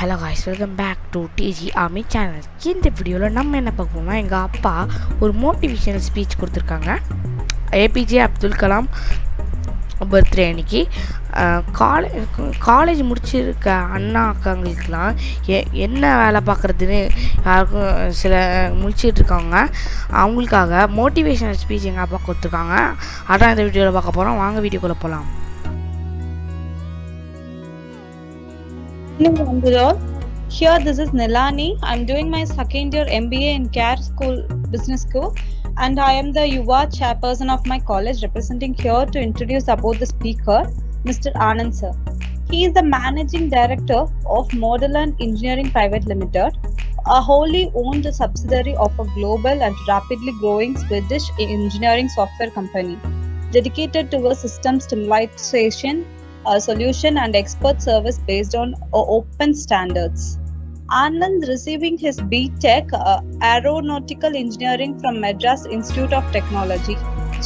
Hello guys, welcome back to Digi Army channel. இந்த வீடியோவில் நம்ம என்ன பார்ப்போம்னா, எங்கள் அப்பா ஒரு மோட்டிவேஷனல் ஸ்பீச் கொடுத்துருக்காங்க. ஏபிஜே அப்துல் கலாம் பர்த்டே அன்னைக்கு. காலேஜ் முடிச்சிருக்க அண்ணா அக்காங்களுக்கெலாம் என்ன வேலை பார்க்குறதுன்னு யாருக்கும் சில முடிச்சிட்டு இருக்காங்க. அவங்களுக்காக மோட்டிவேஷனல் ஸ்பீச் எங்கள் அப்பா கொடுத்துருக்காங்க. அதான் இந்த வீடியோவில் பார்க்க போகிறோம். வாங்க வீடியோக்குள்ளே போகலாம். Here, this is Nilani. I'm doing my second year MBA in CARE School Business School, and I am the Yuva chairperson of my college, representing here to introduce about the speaker, Mr. Anand sir. He is the managing director of Modeland Engineering Private Limited, a wholly owned subsidiary of a global and rapidly growing Swedish engineering software company, dedicated towards system stabilization, solution and expert service based on open standards. Anand receiving his BTech Aeronautical Engineering from Madras Institute of Technology,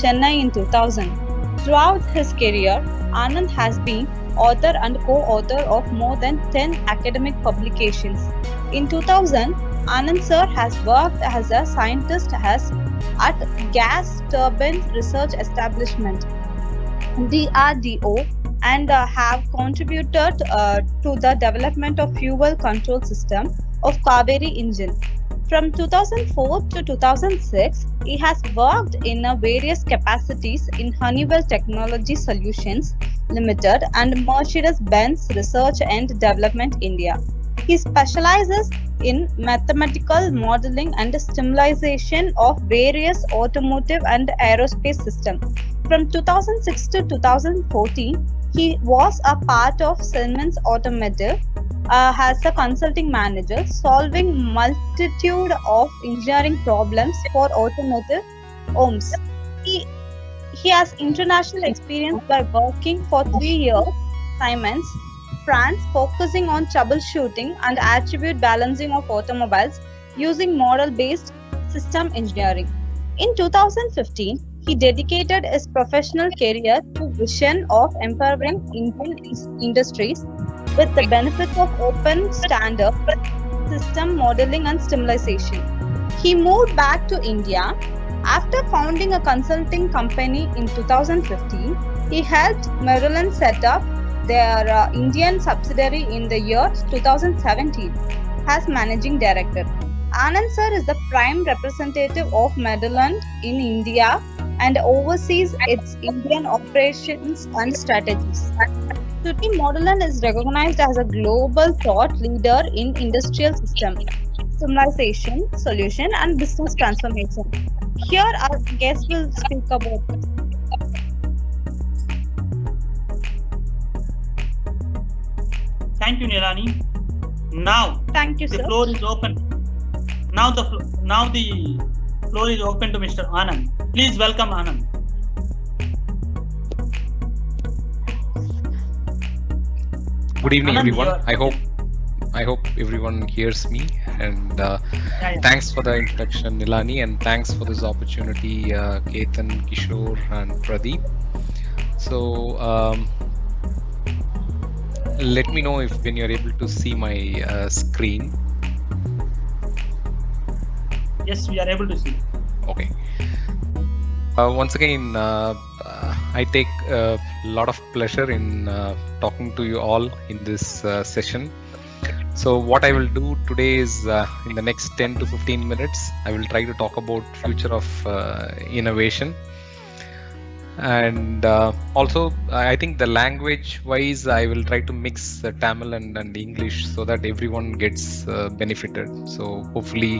Chennai in 2000. Throughout his career, Anand has been author and co-author of more than 10 academic publications. In 2000, Anand sir has worked as a scientist at Gas Turbine Research Establishment, DRDO, and have contributed to the development of fuel control system of Kaveri engine. From 2004 to 2006, he has worked in various capacities in Honeywell Technology Solutions Limited and Mercedes-Benz Research and Development India. He specializes in mathematical modeling and stimulation of various automotive and aerospace systems. From 2006 to 2014, he was a part of Siemens Automotive as a consulting manager, solving multitude of engineering problems for automotive OEMs. He has international experience by working for 3 years Siemens France, focusing on troubleshooting and attribute balancing of automobiles using model-based system engineering. In 2015, he dedicated his professional career to vision of empowering Indian industries with the benefits of open standard system modeling and stimulation. He moved back to India. After founding a consulting company in 2015, he helped Maryland set up their Indian subsidiary in the year 2017 as managing director. Anand sir is the prime representative of Maryland in India and oversees its Indian operations and strategies. Today, Modeland is recognized as a global thought leader in industrial system, simulation, solution, and business transformation. Here, our guest will speak about this. Thank you, Nilani. Now, thank you, the sir. floor is open. Now the floor is open to Mr. Anand. Please welcome Anand. Good evening, Anand, everyone. I hope everyone hears me. And thanks for the introduction, Nilani, and thanks for this opportunity, Ketan, Kishore, and Pradeep. So, let me know if when you're able to see my screen. Yes, we are able to see. Okay. Once again, I take a lot of pleasure in talking to you all in this session. So what I will do today is in the next 10 to 15 minutes, I will try to talk about future of innovation. And also, I think the language wise, I will try to mix Tamil and English so that everyone gets benefited. So hopefully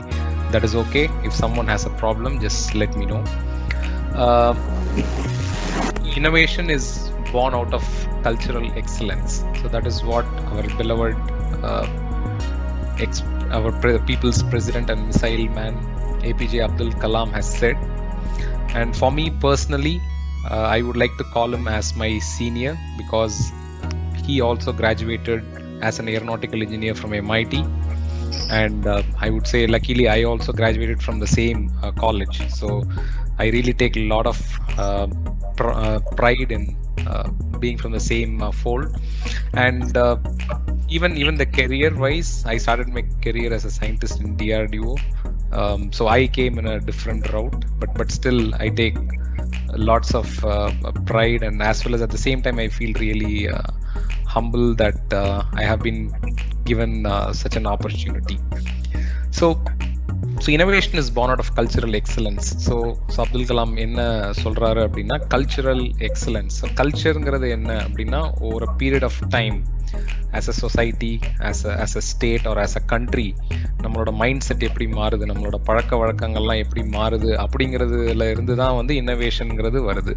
that is okay. If someone has a problem, just let me know. Innovation is born out of cultural excellence. So that is what our beloved our people's president and missile man APJ Abdul Kalam has said. And for me personally, I would like to call him as my senior because he also graduated as an aeronautical engineer from MIT, and I would say luckily I also graduated from the same college. So I really take a lot of pride in being from the same fold. And even the career wise, I started my career as a scientist in DRDO. So I came in a different route, but still I take lots of pride, and as well as at the same time I feel really humble that I have been given such an opportunity. So innovation is born out of cultural excellence. So Abdul Kalam என்ன சொல்றாரு அப்படின்னா cultural excellence. கல்ச்சருங்கிறது என்ன அப்படின்னா ஒரு period of time as a society, as a state or as a country நம்மளோட mind set எப்படி மாறுது, நம்மளோட பழக்க வழக்கங்கள்லாம் எப்படி மாறுது அப்படிங்கிறதுல இருந்து தான் வந்து இன்னோவேஷன்ங்கிறது வருது.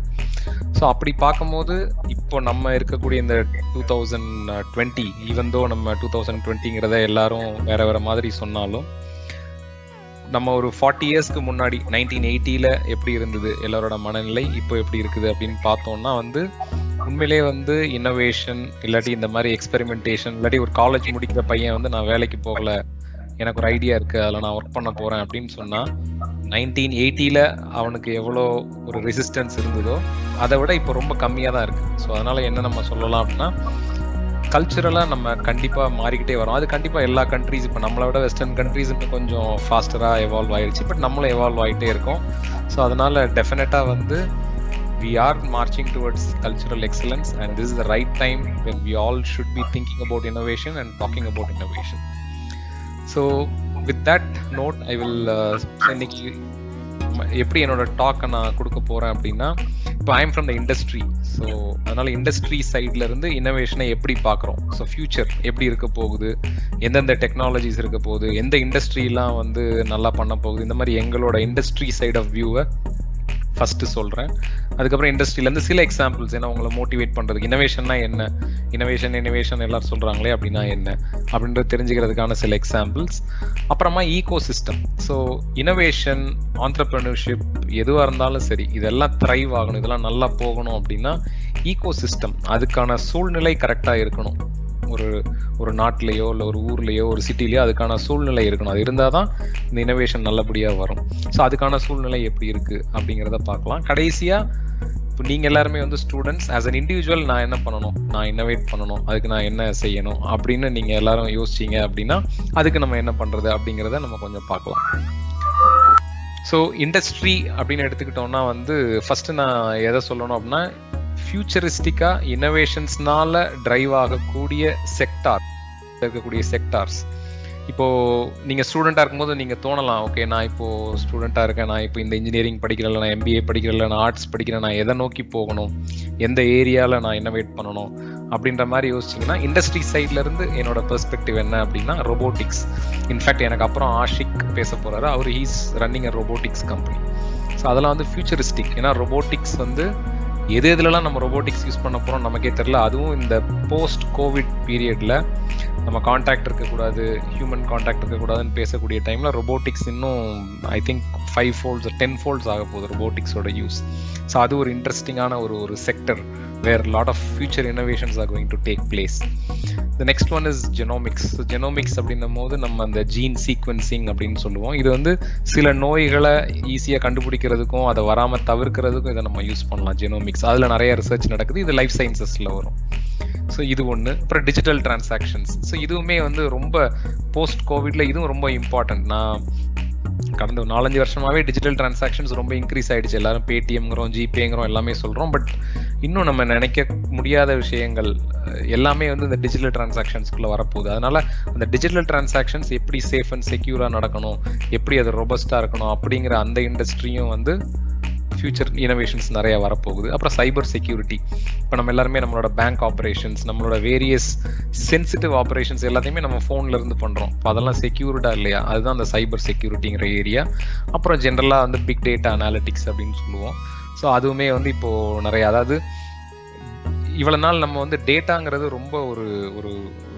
ஸோ அப்படி பார்க்கும்போது இப்போ நம்ம இருக்கக்கூடிய இந்த 2020, ஈவன் தோ நம்ம 2020ங்கிறத எல்லாரும் வேற வேற மாதிரி சொன்னாலும், நம்ம ஒரு 40 இயர்ஸ்க்கு முன்னாடி 1980ல எப்படி இருந்தது எல்லாரோட மனநிலை, இப்போ எப்படி இருக்குது அப்படின்னு பார்த்தோம்னா வந்து உண்மையிலே வந்து இன்னோவேஷன் இல்லாட்டி இந்த மாதிரி எக்ஸ்பெரிமெண்டேஷன் இல்லாட்டி ஒரு காலேஜ் முடிக்கிற பையன் வந்து நான் வேலைக்கு போகல, எனக்கு ஒரு ஐடியா இருக்கு, அதில் நான் ஒர்க் பண்ண போறேன் அப்படின்னு சொன்னா 1980ல அவனுக்கு எவ்வளோ ஒரு ரெசிஸ்டன்ஸ் இருந்ததோ அதை விட இப்போ ரொம்ப கம்மியாக தான் இருக்கு. ஸோ அதனால என்ன நம்ம சொல்லலாம் அப்படின்னா கல்ச்சுரலாக நம்ம கண்டிப்பாக மாறிக்கிட்டே வரோம். அது கண்டிப்பாக எல்லா கண்ட்ரீஸ், இப்போ நம்மளை விட வெஸ்டர்ன் கண்ட்ரீஸ் இன்னும் கொஞ்சம் ஃபாஸ்டராக எவால்வ் ஆயிடுச்சு, பட் நம்மளும் எவால்வ் ஆகிட்டே இருக்கோம். ஸோ அதனால டெஃபினட்டாக வந்து we are marching towards cultural excellence, and this is the right time when we all should be thinking about innovation and talking about innovation. So with that note, I will இன்னைக்கு எப்படி என்னோட டாக்கை நான் கொடுக்க போறேன் அப்படின்னா, இப்போ I am from the industry. So அதனால industry சைட்ல இருந்து இன்னோவேஷனை எப்படி பார்க்குறோம், ஸோ ஃபியூச்சர் எப்படி இருக்க போகுது, எந்தெந்த டெக்னாலஜிஸ் இருக்க போகுது, எந்த இண்டஸ்ட்ரிலாம் வந்து நல்லா பண்ண போகுது, இந்த மாதிரி எங்களோட இண்டஸ்ட்ரி சைட் ஆஃப் வியூவை ஃபர்ஸ்ட் சொல்றேன். அதுக்கப்புறம் இண்டஸ்ட்ரியில இருந்து சில எக்ஸாம்பிள்ஸ், ஏன்னா உங்களை மோட்டிவேட் பண்றதுக்கு இன்னோவேஷன்னா என்ன, இன்னோவேஷன் எல்லாரும் சொல்றாங்களே அப்படின்னா என்ன அப்படின்றது தெரிஞ்சுக்கிறதுக்கான சில எக்ஸாம்பிள்ஸ். அப்புறமா ecosystem. So innovation, entrepreneurship எதுவாக இருந்தாலும் சரி, இதெல்லாம் த்ரைவ் ஆகணும், இதெல்லாம் நல்லா போகணும் அப்படின்னா ஈகோ சிஸ்டம், அதுக்கான சூழ்நிலை கரெக்டாக இருக்கணும். ஒரு நாட்டிலேயோ இல்லை ஒரு ஊர்லேயோ ஒரு சிட்டிலேயோ அதுக்கான சூழ்நிலை இருக்கணும். அது இருந்தால் தான் இந்த இன்னோவேஷன் நல்லபடியாக வரும். ஸோ அதுக்கான சூழ்நிலை எப்படி இருக்குது அப்படிங்கிறத பார்க்கலாம். கடைசியாக இப்போ நீங்கள் எல்லாருமே வந்து ஸ்டூடெண்ட்ஸ், ஆஸ் அன் இண்டிவிஜுவல் நான் என்ன பண்ணணும், நான் இன்னோவேட் பண்ணணும், அதுக்கு நான் என்ன செய்யணும் அப்படின்னு நீங்கள் எல்லாரும் யோசிச்சிங்க அப்படின்னா அதுக்கு நம்ம என்ன பண்ணுறது அப்படிங்கிறத நம்ம கொஞ்சம் பார்க்கலாம். ஸோ இண்டஸ்ட்ரி அப்படின்னு எடுத்துக்கிட்டோம்னா வந்து ஃபர்ஸ்ட் நான் எதை சொல்லணும் அப்படின்னா, ஃபியூச்சரிஸ்டிக்கா இன்னோவேஷன்ஸ்னால டிரைவ் ஆகக்கூடிய இருக்கக்கூடிய செக்டார்ஸ். இப்போ நீங்க ஸ்டூடெண்டா இருக்கும்போது நீங்க தோணலாம், ஓகே நான் இப்போ ஸ்டூடெண்டா இருக்கேன், நான் இப்போ இந்த இன்ஜினியரிங் படிக்கிறேன், நான் MBA படிக்கிறேன், நான் ஆர்ட்ஸ் படிக்கிறேன், நான் எதை நோக்கி போகணும், எந்த ஏரியால நான் இன்னோவேட் பண்ணணும் அப்படின்ற மாதிரி யோசிச்சிங்கன்னா, இண்டஸ்ட்ரி சைட்ல இருந்து என்னோட பெர்ஸ்பெக்டிவ் என்ன அப்படின்னா ரோபோட்டிக்ஸ். இன்ஃபேக்ட் எனக்கு அப்புறம் ஆஷிக் பேச போறாரு, அவர் he's running a robotics company. So அதெல்லாம் வந்து ஃபியூச்சரிஸ்டிக். ஏன்னா ரோபோட்டிக்ஸ் வந்து எதுலாம் நம்ம ரோபோட்டிக்ஸ் யூஸ் பண்ண போறோம் நமக்கே தெரியல. அதுவும் இந்த போஸ்ட் கோவிட் பீரியட்ல நம்ம கான்டாக்ட் இருக்கக்கூடாது, ஹியூமன் கான்டாக்ட் இருக்கக்கூடாதுன்னு பேசக்கூடிய டைம்ல ரோபோட்டிக்ஸ் இன்னும் ஐ திங்க் 5 folds 10 folds ஆக போகுது ரோபோட்டிக்ஸோட யூஸ். ஸோ அது ஒரு இன்ட்ரெஸ்டிங்கான ஒரு sector where lot of future innovations are going to take place. The next one is genomics. So genomics அப்படின்னும் போது நம்ம அந்த ஜீன் சீக்வன்சிங் அப்படின்னு சொல்லுவோம். இது வந்து சில நோய்களை ஈஸியாக கண்டுபிடிக்கிறதுக்கும் அதை வராமல் தவிர்க்கிறதுக்கும் இதை நம்ம யூஸ் பண்ணலாம், ஜெனோமிக்ஸ். அதில் நிறைய ரிசர்ச் நடக்குது, இது லைஃப் சயின்சஸில் வரும். ஸோ இது ஒன்று. அப்புறம் டிஜிட்டல் டிரான்சாக்ஷன்ஸ். ஸோ இதுவுமே வந்து ரொம்ப போஸ்ட் கோவிட்ல இதுவும் ரொம்ப இம்பார்ட்டன்ட். நான் கடந்த 4-5 வருஷமாவே டிஜிட்டல் டிரான்சாக்ஷன்ஸ் ரொம்ப இன்க்ரீஸ் ஆயிடுச்சு. எல்லாரும் பேடிஎம்ங்கிறோம், ஜிபேங்கிறோம், எல்லாமே சொல்றோம். பட் இன்னும் நம்ம நினைக்க முடியாத விஷயங்கள் எல்லாமே வந்து இந்த டிஜிட்டல் டிரான்சாக்ஷன்ஸ்குள்ள வரப்போகுது. அதனால அந்த டிஜிட்டல் டிரான்சாக்ஷன்ஸ் எப்படி சேஃப் அண்ட் செக்யூரா நடக்கணும், எப்படி அது ரொபஸ்டா இருக்கணும் அப்படிங்கிற அந்த இண்டஸ்ட்ரியும் வந்து ஃபியூச்சர் இனோவேஷன்ஸ் நிறைய வரப்போகுது. அப்புறம் சைபர் செக்யூரிட்டி. இப்போ நம்ம எல்லாருமே நம்மளோட பேங்க் ஆப்ரேஷன்ஸ், நம்மளோட வேரியஸ் சென்சிட்டிவ் ஆப்ரேஷன்ஸ் எல்லாத்தையுமே நம்ம ஃபோன்ல இருந்து பண்றோம். இப்போ அதெல்லாம் செக்யூர்டா இல்லையா, அதுதான் அந்த சைபர் செக்யூரிட்டிங்கிற ஏரியா. அப்புறம் ஜென்ரலா வந்து பிக் டேட்டா அனாலிட்டிக்ஸ் அப்படின்னு சொல்லுவோம். ஸோ அதுவுமே வந்து இப்போ நிறைய, அதாவது இவ்வளவு நாள் நம்ம வந்து டேட்டாங்கிறது ரொம்ப ஒரு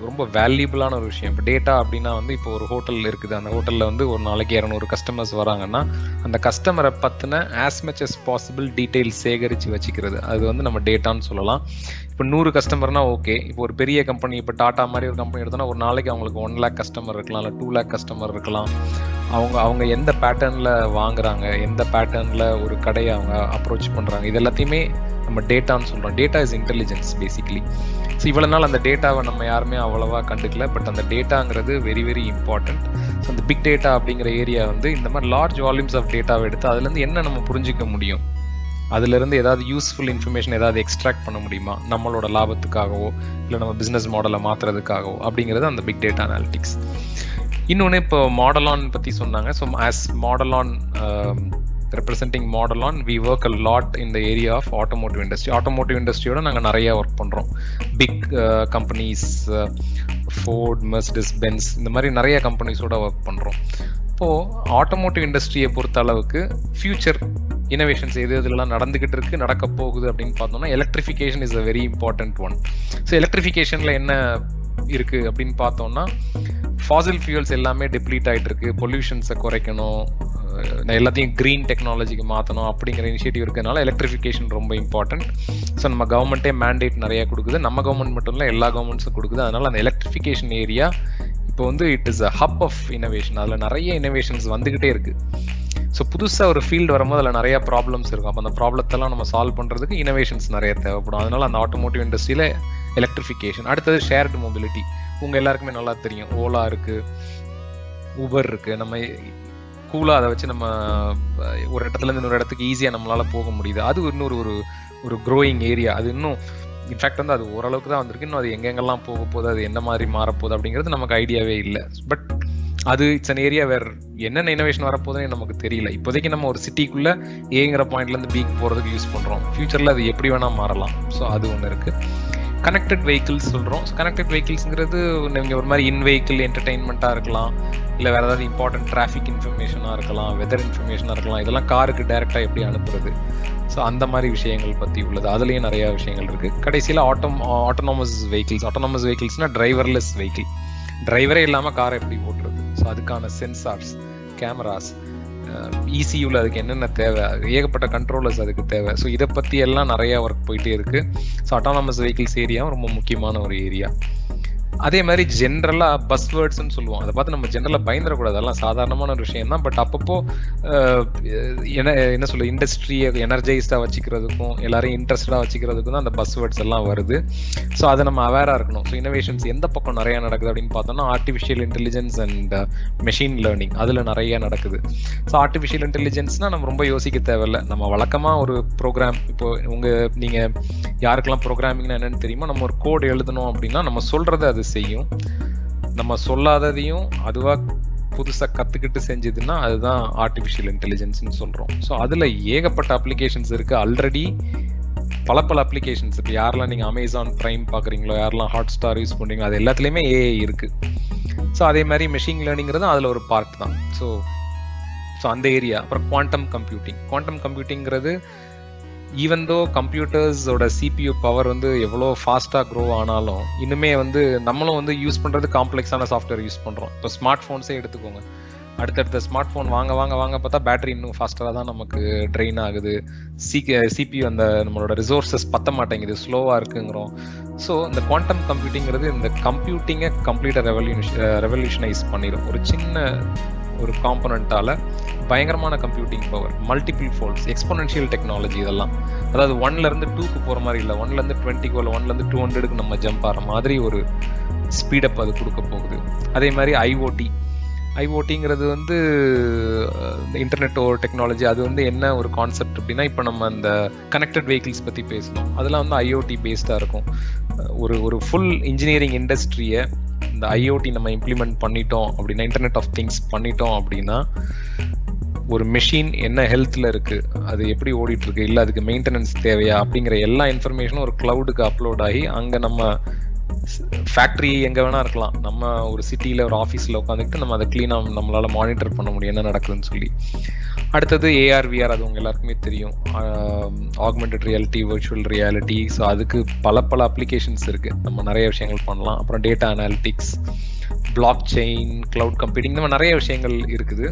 ரொம்ப வேல்யூபிளான ஒரு விஷயம். இப்போ டேட்டா அப்படின்னா வந்து இப்போ ஒரு ஹோட்டல் இருக்குது, அந்த ஹோட்டலில் வந்து ஒரு நாளைக்கு 200 கஸ்டமர்ஸ் வராங்கன்னா அந்த கஸ்டமரை பற்றின as much as possible details சேகரித்து வச்சுக்கிறது, அது வந்து நம்ம டேட்டான்னு சொல்லலாம். இப்போ 100 கஸ்டமர்னா ஓகே. இப்போ ஒரு பெரிய கம்பெனி, இப்போ டாடா மாதிரி ஒரு கம்பெனி எடுத்தோன்னா ஒரு நாளைக்கு அவங்களுக்கு 1 lakh கஸ்டமர் இருக்கலாம், இல்லை 2 lakh கஸ்டமர் இருக்கலாம். அவங்க எந்த பேட்டர்னில் வாங்குறாங்க, எந்த பேட்டர்னில் ஒரு கடையை அவங்க அப்ரோச் பண்ணுறாங்க, இது எல்லாத்தையுமே நம்ம டேட்டான்னு சொல்கிறோம். Data is intelligence basically. So இவ்வளோ நாள் அந்த டேட்டாவை நம்ம யாருமே அவ்வளோவா கண்டுக்கல. பட் அந்த டேட்டாங்கிறது வெரி வெரி இம்பார்ட்டண்ட். ஸோ அந்த பிக் டேட்டா அப்படிங்கிற ஏரியா வந்து இந்த மாதிரி லார்ஜ் வால்யூம்ஸ் ஆஃப் டேட்டாவை எடுத்து அதுலேருந்து என்ன நம்ம புரிஞ்சிக்க முடியும், அதுலேருந்து ஏதாவது யூஸ்ஃபுல் இன்ஃபர்மேஷன் ஏதாவது எக்ஸ்ட்ராக்ட் பண்ண முடியுமா நம்மளோட லாபத்துக்காகவோ இல்லை நம்ம பிஸ்னஸ் மாடலை மாற்றுறதுக்காகவோ அப்படிங்கிறது அந்த பிக் டேட்டா அனாலிட்டிக்ஸ். இன்னொன்று இப்போ மாடலான் பற்றி சொன்னாங்க. So as Modelon representing Modelon, we work a lot in the area of automotive industry. Automotive industry ஓட நாங்கள் நிறைய ஒர்க் பண்ணுறோம். Big companies, Ford, Mercedes Benz, இந்த மாதிரி நிறைய கம்பெனிஸோட ஒர்க் பண்ணுறோம். இப்போது ஆட்டோமோட்டிவ் இண்டஸ்ட்ரியை பொறுத்த அளவுக்கு ஃபியூச்சர் இனோவேஷன்ஸ் எது இதெல்லாம் நடந்துகிட்டு இருக்கு, நடக்க போகுது அப்படின்னு பார்த்தோம்னா electrification is a very important one. So எலக்ட்ரிஃபிகேஷனில் என்ன இருக்குது அப்படின்னு பார்த்தோம்னா ஃபாசில் ஃபியூல்ஸ் எல்லாமே டெப்ளீட் ஆகிட்டு இருக்கு, பொல்யூஷன்ஸை குறைக்கணும், எல்லாத்தையும் க்ரீன் டெக்னாலஜிக்கு மாற்றணும் அப்படிங்கிற இனிஷியேட்டிவ் இருக்கிறதுனால எலக்ட்ரிஃபிகேஷன் ரொம்ப இம்பார்ட்டன்ட். ஸோ நம்ம கவர்மெண்ட்டே மேண்டேட் நிறையா கொடுக்குது, நம்ம கவர்மெண்ட் மட்டும் இல்லை எல்லா கவர்மெண்ட்ஸும் கொடுக்குது. அதனால் அந்த எலக்ட்ரிஃபிகேஷன் ஏரியா இப்போ வந்து it is a hub of innovation. அதில் நிறைய இனோவேஷன்ஸ் வந்துக்கிட்டே இருக்குது. ஸோ புதுசாக ஒரு ஃபீல்டு வரும்போது அதில் நிறைய ப்ராப்ளம்ஸ் இருக்கும். அப்போ அந்த ப்ராப்ளத்தெல்லாம் நம்ம சால்வ் பண்ணுறதுக்கு இனோவேஷன்ஸ் நிறைய தேவைப்படும். அதனால் அந்த ஆட்டோமோட்டிவ் இண்டஸ்ட்ரியில் எலக்ட்ரிஃபிகேஷன். அடுத்தது ஷேர்டு மொபிலிட்டி. உங்கள் எல்லாருக்குமே நல்லா தெரியும், ஓலா இருக்குது, ஊபர் இருக்குது. நம்ம கூலாக அதை வச்சு நம்ம ஒரு இடத்துலேருந்து இன்னொரு இடத்துக்கு ஈஸியாக நம்மளால் போக முடியுது. அது இன்னொரு ஒரு க்ரோயிங் ஏரியா. அது இன்னும் இன்ஃபேக்ட் வந்து அது ஓரளவுக்கு தான் வந்திருக்கு. இன்னும் அது எங்கெங்கெல்லாம் போக போகுது, அது என்ன மாதிரி மாறப்போகுது அப்படிங்கிறது நமக்கு ஐடியாவே இல்லை. பட் அது இட்ஸ் அன் ஏரியா வேறு என்னென்ன இனோவேஷன் வரப்போகுதுன்னு நமக்கு தெரியல. இப்போதைக்கு நம்ம ஒரு சிட்டிக்குள்ளே ஏங்கிற பாயிண்ட்லேருந்து பிக்கு போகிறதுக்கு யூஸ் பண்ணுறோம். ஃபியூச்சரில் அது எப்படி வேணால் மாறலாம். ஸோ அது ஒன்று இருக்குது. கனெக்டட் வெஹிக்கிள்ஸ் சொல்கிறோம். ஸோ கனெக்டட் வெஹிக்கிள்ஸுங்கிறது நீங்கள் ஒரு மாதிரி இன் வெஹிக்கிள் என்டர்டெயின்மெண்ட்டாக இருக்கலாம், இல்லை வேறு ஏதாவது இம்பார்ட்டன்ட் டிராஃபிக் இன்ஃபர்மேஷனாக இருக்கலாம், வெதர் இன்ஃபர்மேஷனாக இருக்கலாம். இதெல்லாம் காருக்கு டைரெக்டாக எப்படி அனுப்புறது, ஸோ அந்த மாதிரி விஷயங்கள் பற்றி உள்ளது. அதுலேயும் நிறையா விஷயங்கள் இருக்குது. கடைசியில் ஆட்டோனமஸ் வெஹிக்கிள்ஸ். ஆட்டோனமஸ் வெஹிக்கிள்ஸ்னால் டிரைவர்லெஸ் வெஹிக்கிள், டிரைவரே இல்லாமல் காரை எப்படி ஓட்டுறது. ஸோ அதுக்கான சென்சார்ஸ், கேமராஸ், இசியூவில் அதுக்கு என்னென்ன தேவை, ஏகப்பட்ட கண்ட்ரோலர்ஸ் அதுக்கு தேவை. ஸோ இதை பற்றி எல்லாம் நிறையா ஒர்க் போயிட்டே இருக்குது. ஸோ ஆட்டோனமஸ் வெஹிக்கிள்ஸ் ஏரியாவும் ரொம்ப முக்கியமான ஒரு ஏரியா. அதே மாதிரி ஜென்ரலாக பஸ்வேர்ட்ஸ்ன்னு சொல்லுவோம். அதை பார்த்து நம்ம ஜென்ரலாக பயந்துடக்கூடாது, அதெல்லாம் சாதாரணமான ஒரு விஷயம் தான். பட் அப்பப்போ என்ன சொல்ல, இண்டஸ்ட்ரியை எனர்ஜைஸ்டாக வச்சுக்கிறதுக்கும் எல்லாரையும் இன்ட்ரெஸ்டடாக வச்சுக்கிறதுக்கும் தான் அந்த பஸ்வேர்ட்ஸ் எல்லாம் வருது. ஸோ அதை நம்ம அவேராக இருக்கணும். ஸோ இனோவேஷன்ஸ் எந்த பக்கம் நிறையா நடக்குது அப்படின்னு பார்த்தோம்னா artificial intelligence and machine learning, அதில் நிறைய நடக்குது. ஸோ ஆர்டிஃபிஷியல் இன்டெலிஜென்ஸ்னால் நம்ம ரொம்ப யோசிக்க தேவையில்லை. நம்ம வழக்கமாக ஒரு ப்ரோக்ராம், இப்போ நீங்கள் யாருக்கெல்லாம் ப்ரோக்ராமிங்னா என்னென்னு தெரியுமோ, நம்ம ஒரு கோட் எழுதணும் அப்படின்னா நம்ம சொல்கிறது அது செய்யும். நம்ம சொல்லாததையும் அதுவாக புதுசாக கற்றுக்கிட்டு செஞ்சதுன்னா அதுதான் ஆர்டிஃபிஷியல் இன்டெலிஜென்ஸ்னு சொல்கிறோம். ஸோ அதில் ஏகப்பட்ட அப்ளிகேஷன்ஸ் இருக்குது. ஆல்ரெடி பல அப்ளிகேஷன்ஸ். இப்போ யாரெல்லாம் நீங்கள் அமேசான் ப்ரைம் பார்க்குறீங்களோ, யாரெல்லாம் ஹாட் ஸ்டார் யூஸ் பண்ணுறீங்களோ, அது எல்லாத்துலேயுமே ஏஐ இருக்குது. ஸோ அதே மாதிரி மெஷின் லேர்னிங்கிறது அதில் ஒரு பார்ட் தான். ஸோ அந்த ஏரியா. அப்புறம் quantum கம்ப்யூட்டிங்கிறது even though கம்ப்யூட்டர்ஸோட CPU power வந்து எவ்வளோ ஃபாஸ்ட்டாக க்ரோ ஆனாலும் இன்னுமே வந்து நம்மளும் வந்து யூஸ் பண்ணுறது காம்ப்ளெக்ஸான சாஃப்ட்வேர் யூஸ் பண்ணுறோம். இப்போ ஸ்மார்ட் ஃபோன்ஸே எடுத்துக்கோங்க. அடுத்தடுத்த ஸ்மார்ட் ஃபோன் வாங்க பார்த்தா பேட்டரி இன்னும் ஃபாஸ்ட்டாக தான் நமக்கு ட்ரெயின் ஆகுது. சிபியூ அந்த நம்மளோட ரிசோர்ஸஸ் பத்த மாட்டேங்குது, ஸ்லோவாக இருக்குங்கிறோம். ஸோ இந்த குவாண்டம் கம்ப்யூட்டிங்கிறது இந்த கம்ப்யூட்டிங்கை கம்ப்ளீட்டாக ரெவல்யூஷனைஸ் பண்ணிடும். ஒரு சின்ன ஒரு காம்பனண்ட்டால் பயங்கரமான computing power, multiple folds, exponential technology. இதெல்லாம் அதாவது 1லேருந்து 2க்கு போகிற மாதிரி இல்லை, 1லேருந்து 20க்கு இல்லை 1லேருந்து 200க்கு நம்ம ஜம்ப் ஆகிற மாதிரி ஒரு ஸ்பீடப் அது கொடுக்க போகுது. அதே மாதிரி ஐஓடிங்கிறது வந்து இன்டர்நெட் ஓவர் டெக்னாலஜி. அது வந்து என்ன ஒரு கான்செப்ட் அப்படின்னா, இப்போ நம்ம அந்த கனெக்டட் வெஹிக்கிள்ஸ் பற்றி பேசணும், அதெல்லாம் வந்து ஐஓடி பேஸ்டாக இருக்கும். ஒரு ஃபுல் இன்ஜினியரிங் இண்டஸ்ட்ரியை இந்த ஐஓடி நம்ம இம்ப்ளிமெண்ட் பண்ணிட்டோம் அப்படின்னா, இன்டர்நெட் ஆஃப் திங்ஸ் பண்ணிட்டோம் அப்படின்னா, ஒரு மெஷின் என்ன ஹெல்த்தில் இருக்குது, அது எப்படி ஓடிட்டுருக்கு, இல்லை அதுக்கு மெயின்டெனன்ஸ் தேவையா அப்படிங்கிற எல்லா இன்ஃபர்மேஷனும் ஒரு க்ளவுடுக்கு அப்லோட் ஆகி அங்கே நம்ம ஃபேக்ட்ரி எங்கே வேணா இருக்கலாம், நம்ம ஒரு சிட்டியில் ஒரு ஆஃபீஸில் உட்காந்துக்கிட்டு நம்ம அதை க்ளீனாக நம்மளால் மானிட்டர் பண்ண முடியும் என்ன நடக்குதுன்னு சொல்லி. அடுத்தது ஏஆர்/விஆர், அது உங்கள் எல்லாருக்குமே தெரியும். Augmented reality, virtual reality. So அதுக்கு பல அப்ளிகேஷன்ஸ் இருக்குது, நம்ம நிறைய விஷயங்கள் பண்ணலாம். அப்புறம் data analytics, block chain, cloud computing, இந்த மாதிரி நிறைய விஷயங்கள் இருக்குது.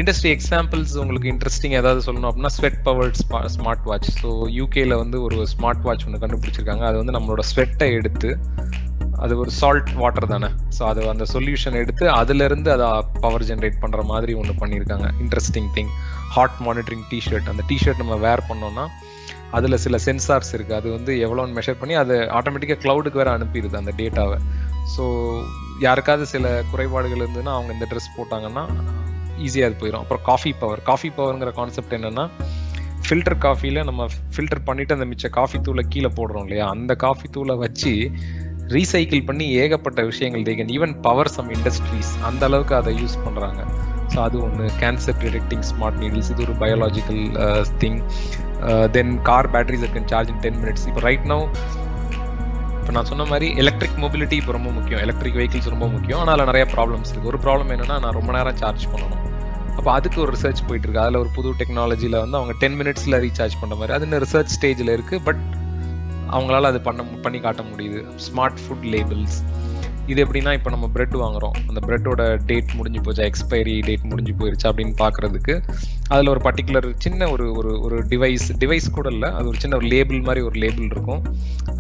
இண்டஸ்ட்ரி எக்ஸாம்பிள்ஸ் உங்களுக்கு இன்ட்ரெஸ்டிங் ஏதாவது சொல்லணும் அப்படின்னா, sweat powered smart watch. So யூகேல வந்து ஒரு ஸ்மார்ட் வாட்ச் ஒன்று கண்டுபிடிச்சிருக்காங்க. அது வந்து நம்மளோட ஸ்வெட்டை எடுத்து, அது ஒரு சால்ட் வாட்டர் தானே, ஸோ அது அந்த சொல்யூஷன் எடுத்து அதுலேருந்து அதை பவர் ஜென்ரேட் பண்ணுற மாதிரி ஒன்று பண்ணியிருக்காங்க. Interesting thing. Heart monitoring T-shirt. அந்த டிஷர்ட் நம்ம வேர் பண்ணோம்னா அதில் சில சென்சார்ஸ் இருக்குது, அது வந்து எவ்வளோன்னு மெஷர் பண்ணி அது ஆட்டோமேட்டிக்காக க்ளவுடுக்கு வேறு அனுப்பிடுது அந்த டேட்டாவை. ஸோ யாருக்காவது சில குறைபாடுகள் இருந்ததுன்னா அவங்க இந்த ட்ரெஸ் போட்டாங்கன்னா ஈஸியாக அது போயிடும். அப்புறம் காஃபி பவருங்கிற கான்செப்ட் என்னென்னா, ஃபில்டர் காஃபியில் நம்ம ஃபில்டர் பண்ணிவிட்டு அந்த மிச்ச காஃபி தூளை கீழே போடுறோம் இல்லையா, அந்த காஃபி தூளை வச்சு ரீசைக்கிள் பண்ணி ஏகப்பட்ட விஷயங்கள் தேகன் ஈவன் பவர் சம் இண்டஸ்ட்ரீஸ் அந்த அளவுக்கு அதை யூஸ் பண்ணுறாங்க. ஸோ அது ஒன்று. கேன்சர் டிடெக்டிங் ஸ்மார்ட் நீடில்ஸ், இது ஒரு biological thing. Then car batteries can charge in 10 minutes. இப்போ ரைட் நவ் இப்போ நான் சொன்ன மாதிரி எலக்ட்ரிக் மொபிலிட்டி இப்போ ரொம்ப முக்கியம், எலக்ட்ரிக் வெஹிக்கிள்ஸ் ரொம்ப முக்கியம். ஆனால் அதில் நிறைய ப்ராப்ளம்ஸ் இருக்குது. ஒரு ப்ராப்ளம் என்னென்னா, நான் ரொம்ப நேரம் சார்ஜ் பண்ணணும். அப்போ அதுக்கு ஒரு ரிசர்ச் போயிட்டு இருக்கு. அதில் ஒரு புது டெக்னாலஜியில் வந்து அவங்க 10 minutes ரீசார்ஜ் பண்ணுற மாதிரி அது இன்னும் ரிசர்ச் ஸ்டேஜில் இருக்குது. பட் அவங்களால அது பண்ணி காட்ட முடியுது. ஸ்மார்ட் ஃபுட் லேபிள்ஸ், இது எப்படின்னா, இப்போ நம்ம பிரெட் வாங்குறோம், அந்த பிரெட்டோட டேட் முடிஞ்சு போச்சா, எக்ஸ்பைரி டேட் முடிஞ்சு போயிருச்சா அப்படின்னு பார்க்கறதுக்கு அதில் ஒரு பர்டிகுலர் சின்ன ஒரு டிவைஸ் கூட இல்லை, அது ஒரு சின்ன ஒரு லேபிள் மாதிரி ஒரு லேபிள் இருக்கும்.